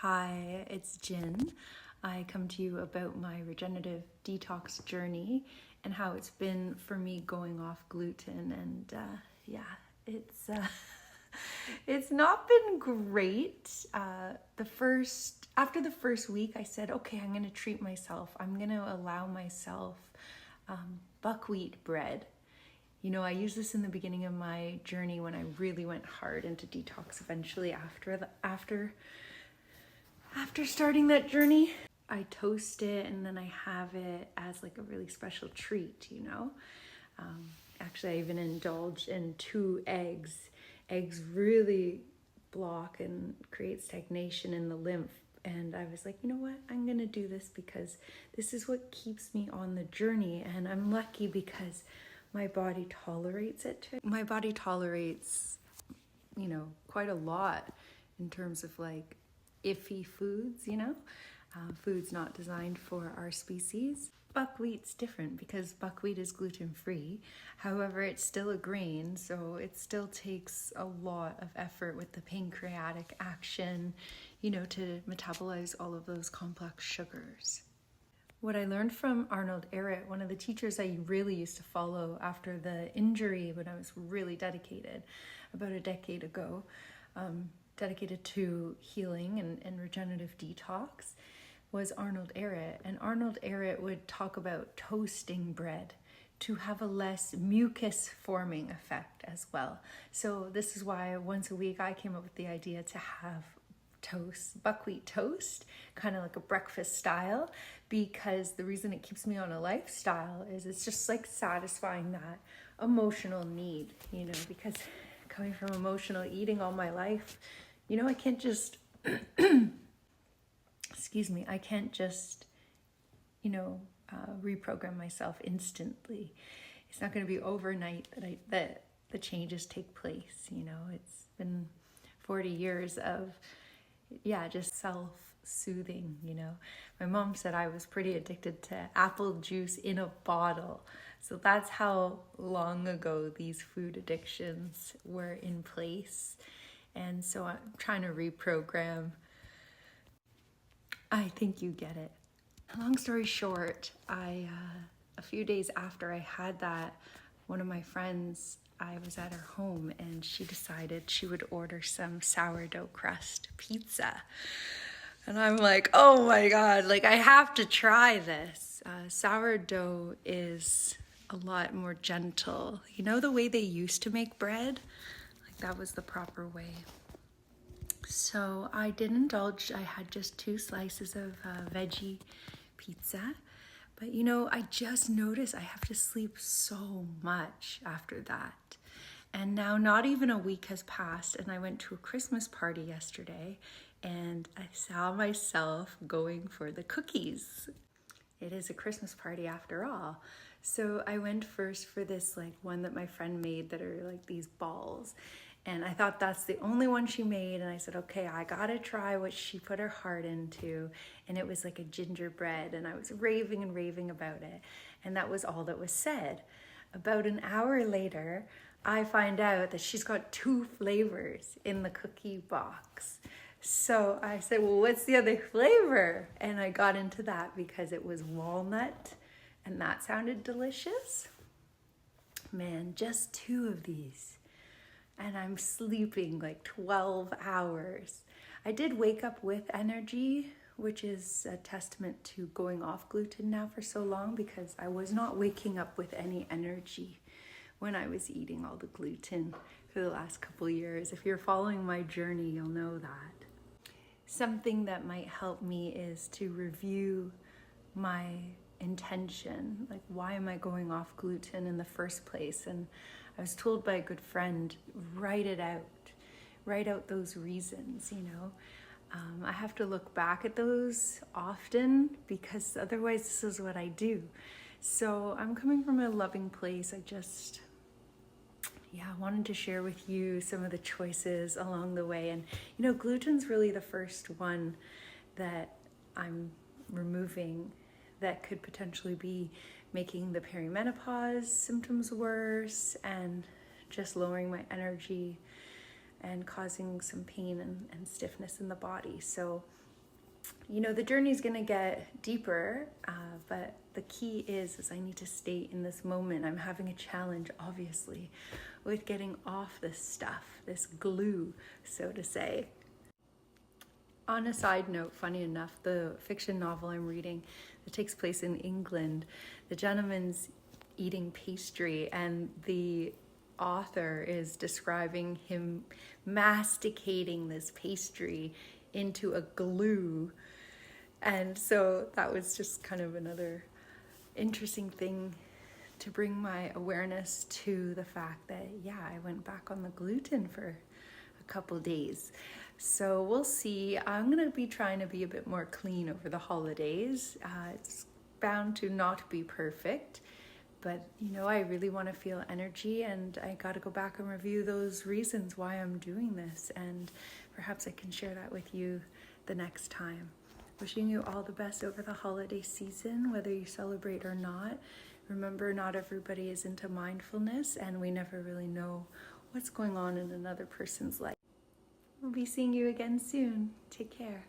Hi, it's Jin. I come to you about my regenerative detox journey and how it's been for me going off gluten. And it's it's not been great. After the first week, I said, okay, I'm going to treat myself. I'm going to allow myself buckwheat bread. You know, I used this in the beginning of my journey when I really went hard into detox. Eventually, after starting that journey, I toast it and then I have it as like a really special treat, you know. Actually, I even indulge in 2 eggs. Eggs really block and create stagnation in the lymph. And I was like, you know what? I'm going to do this because this is what keeps me on the journey. And I'm lucky because my body tolerates it too. My body tolerates, you know, quite a lot in terms of like iffy foods, you know, foods not designed for our species. Buckwheat's different because buckwheat is gluten-free. However, it's still a grain, so it still takes a lot of effort with the pancreatic action, you know, to metabolize all of those complex sugars. What I learned from Arnold Ehret, one of the teachers I really used to follow after the injury when I was really dedicated, about a decade ago, dedicated to healing and regenerative detox, was Arnold Ehret. And Arnold Ehret would talk about toasting bread to have a less mucus forming effect as well. So this is why once a week I came up with the idea to have buckwheat toast, kind of like a breakfast style, because the reason it keeps me on a lifestyle is it's just like satisfying that emotional need, you know, because coming from emotional eating all my life, you know, I can't just I can't just, you know, reprogram myself instantly. It's not going to be overnight that the changes take place. You know, it's been 40 years of, just self-soothing, you know. My mom said I was pretty addicted to apple juice in a bottle. So that's how long ago these food addictions were in place. And so I'm trying to reprogram. I think you get it. Long story short, a few days after I had that, one of my friends, I was at her home and she decided she would order some sourdough crust pizza. And I'm like, oh my God, like I have to try this. Sourdough is a lot more gentle. You know the way they used to make bread? Like that was the proper way. So I did indulge. I had just 2 slices of veggie pizza. But you know, I just noticed I have to sleep so much after that. And now not even a week has passed and I went to a Christmas party yesterday and I saw myself going for the cookies. It is a Christmas party after all. So I went first for this like one that my friend made that are like these balls. And I thought that's the only one she made. And I said, okay, I gotta try what she put her heart into. And it was like a gingerbread. And I was raving and raving about it. And that was all that was said. About an hour later, I find out that she's got 2 flavors in the cookie box. So I said, well, what's the other flavor? And I got into that because it was walnut. And that sounded delicious. Man, just 2 of these. And I'm sleeping like 12 hours. I did wake up with energy, which is a testament to going off gluten now for so long because I was not waking up with any energy when I was eating all the gluten for the last couple years. If you're following my journey, you'll know that. Something that might help me is to review my intention. Like, why am I going off gluten in the first place? And I was told by a good friend, write out those reasons, you know. I have to look back at those often because otherwise this is what I do. So I'm coming from a loving place. I just, wanted to share with you some of the choices along the way. And, you know, gluten's really the first one that I'm removing that could potentially be making the perimenopause symptoms worse and just lowering my energy and causing some pain and stiffness in the body. So you know, the journey's gonna get deeper, but the key is I need to stay in this moment. I'm having a challenge, obviously, with getting off this stuff, this glue, so to say. On a side note, funny enough, the fiction novel I'm reading that takes place in England, the gentleman's eating pastry, and the author is describing him masticating this pastry into a glue. And so that was just kind of another interesting thing to bring my awareness to the fact that, yeah, I went back on the gluten for a couple days. So we'll see. I'm going to be trying to be a bit more clean over the holidays. It's bound to not be perfect, but you know, I really want to feel energy, and I got to go back and review those reasons why I'm doing this, and perhaps I can share that with you the next time. Wishing you all the best over the holiday season, whether you celebrate or not. Remember, not everybody is into mindfulness, and we never really know what's going on in another person's life. We'll be seeing you again soon. Take care.